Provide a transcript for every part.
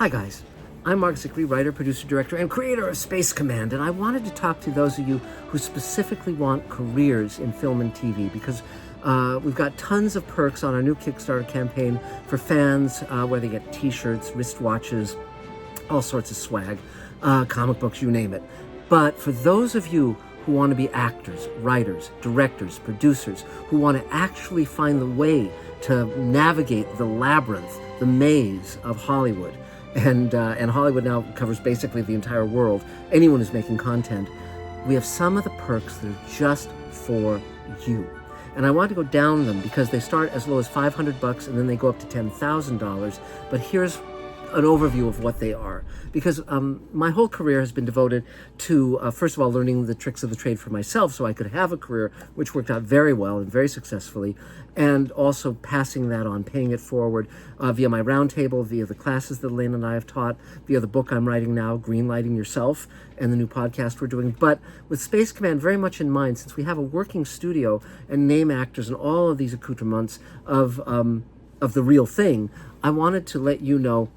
Hi guys, I'm Mark Zickery, writer, producer, director, and creator of Space Command, and I wanted to talk to those of you who specifically want careers in film and TV, because we've got tons of perks on our new Kickstarter campaign for fans, where they get t-shirts, wristwatches, all sorts of swag, comic books, you name it. But for those of you who want to be actors, writers, directors, producers, who want to actually find the way to navigate the labyrinth, the maze of Hollywood, and Hollywood now covers basically the entire world, anyone who's making content, we have some of the perks that are just for you. And I want to go down them because they start as low as $500 and then they go up to $10,000. But here's an overview of what they are, because my whole career has been devoted to, first of all, learning the tricks of the trade for myself so I could have a career, which worked out very well and very successfully, and also passing that on, paying it forward via my roundtable, via the classes that Elaine and I have taught, via the book I'm writing now, Greenlighting Yourself, and the new podcast we're doing. But with Space Command very much in mind, since we have a working studio and name actors and all of these accoutrements of the real thing, I wanted to let you know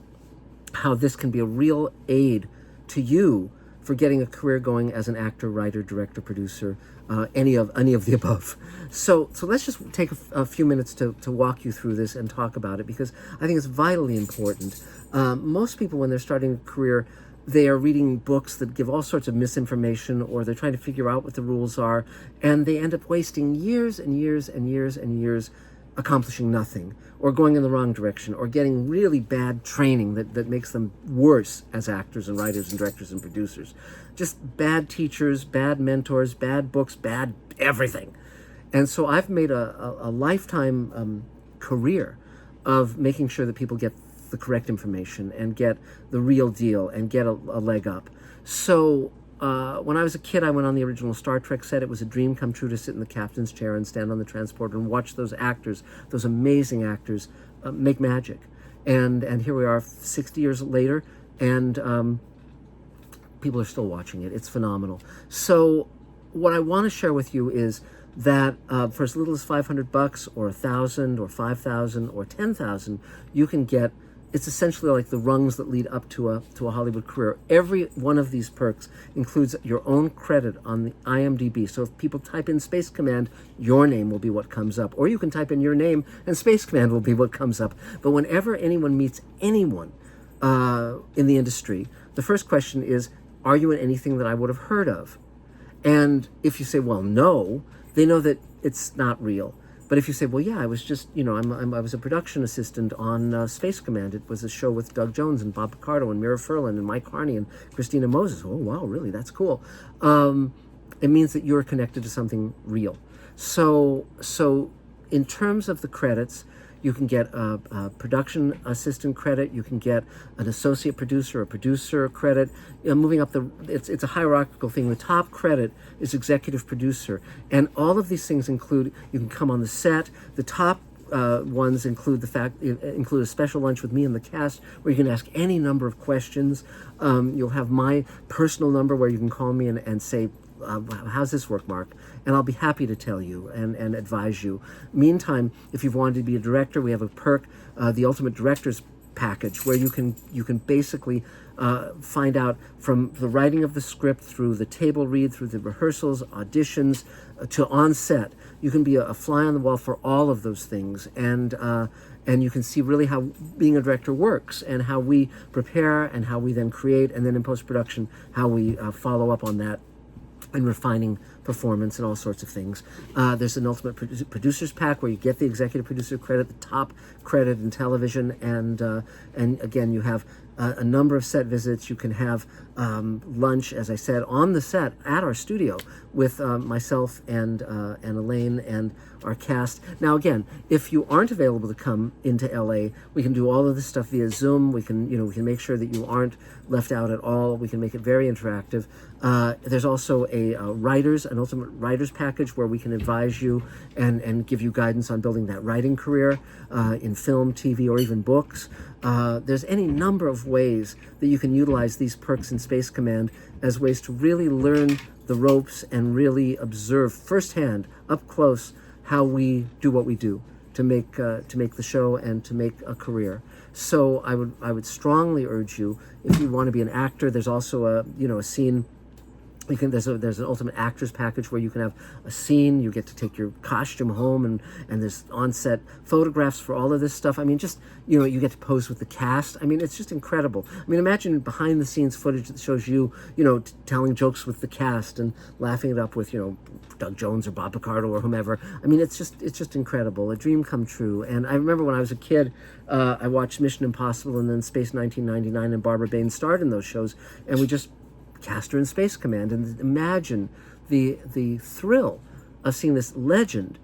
how this can be a real aid to you for getting a career going as an actor, writer, director, producer, any of the above. So let's just take a few minutes to walk you through this and talk about it, because I think it's vitally important. Most people, when they're starting a career, they are reading books that give all sorts of misinformation, or they're trying to figure out what the rules are, and they end up wasting years and years and years and years accomplishing nothing, or going in the wrong direction, or getting really bad training that makes them worse as actors and writers and directors and producers. Just bad teachers, bad mentors, bad books, bad everything. And so I've made a lifetime career of making sure that people get the correct information and get the real deal and get a leg up. So when I was a kid, I went on the original Star Trek set. It was a dream come true to sit in the captain's chair and stand on the transporter and watch those actors, those amazing actors, make magic. And here we are 60 years later, and people are still watching it. It's phenomenal. So what I want to share with you is that for as little as $500 or $1,000 or $5,000 or $10,000, you can get, it's essentially like the rungs that lead up to a Hollywood career. Every one of these perks includes your own credit on the IMDb. So if people type in Space Command, your name will be what comes up. Or you can type in your name and Space Command will be what comes up. But whenever anyone meets anyone in the industry, the first question is, are you in anything that I would have heard of? And if you say, well, no, they know that it's not real. But if you say, well, yeah, I was just, I was a production assistant on Space Command. It was a show with Doug Jones and Bob Picardo and Mira Furlan and Mike Carney and Christina Moses. Oh, wow, really? That's cool. It means that you're connected to something real. So in terms of the credits, you can get a production assistant credit. You can get an associate producer, a producer credit. Moving up it's a hierarchical thing. The top credit is executive producer, and all of these things include, you can come on the set. The top ones include include a special lunch with me and the cast, where you can ask any number of questions. You'll have my personal number where you can call me and say, how's this work, Mark? And I'll be happy to tell you and advise you. Meantime, if you've wanted to be a director, we have a perk, the Ultimate Director's Package, where you can basically find out from the writing of the script, through the table read, through the rehearsals, auditions, to on set. You can be a fly on the wall for all of those things, and you can see really how being a director works, and how we prepare, and how we then create, and then in post-production, how we follow up on that and refining performance and all sorts of things. There's an Ultimate Producers Pack where you get the executive producer credit, the top credit in television, and again, you have a number of set visits. You can have lunch, as I said, on the set at our studio with myself and Elaine and our cast. Now, again, if you aren't available to come into LA, we can do all of this stuff via Zoom. We can make sure that you aren't left out at all. We can make it very interactive. There's also an Ultimate Writers Package, where we can advise you and give you guidance on building that writing career in film, TV, or even books. There's any number of ways that you can utilize these perks in Space Command as ways to really learn the ropes and really observe firsthand, up close, how we do what we do to make the show and to make a career. So I would strongly urge you, if you want to be an actor, there's also a scene. There's an ultimate actors package where you can have a scene, you get to take your costume home, and there's on-set photographs for all of this stuff. I mean, just, you get to pose with the cast. I mean, it's just incredible. I mean, imagine behind the scenes footage that shows you, telling jokes with the cast and laughing it up with, Doug Jones or Bob Picardo or whomever. I mean, it's just incredible. A dream come true. And I remember when I was a kid, I watched Mission Impossible and then Space 1999, and Barbara Bain starred in those shows, and we just cast her in Space Command, and imagine the thrill of seeing this legend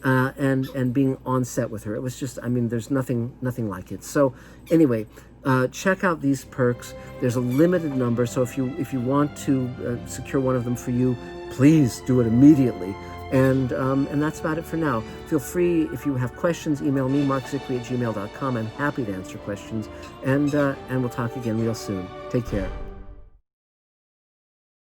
and being on set with her. It was just, I mean, there's nothing like it. So anyway, check out these perks. There's a limited number, so if you want to secure one of them for you, please do it immediately. And that's about it for now. Feel free, if you have questions, email me, markzickery@gmail.com. I'm happy to answer questions, and we'll talk again real soon. Take care.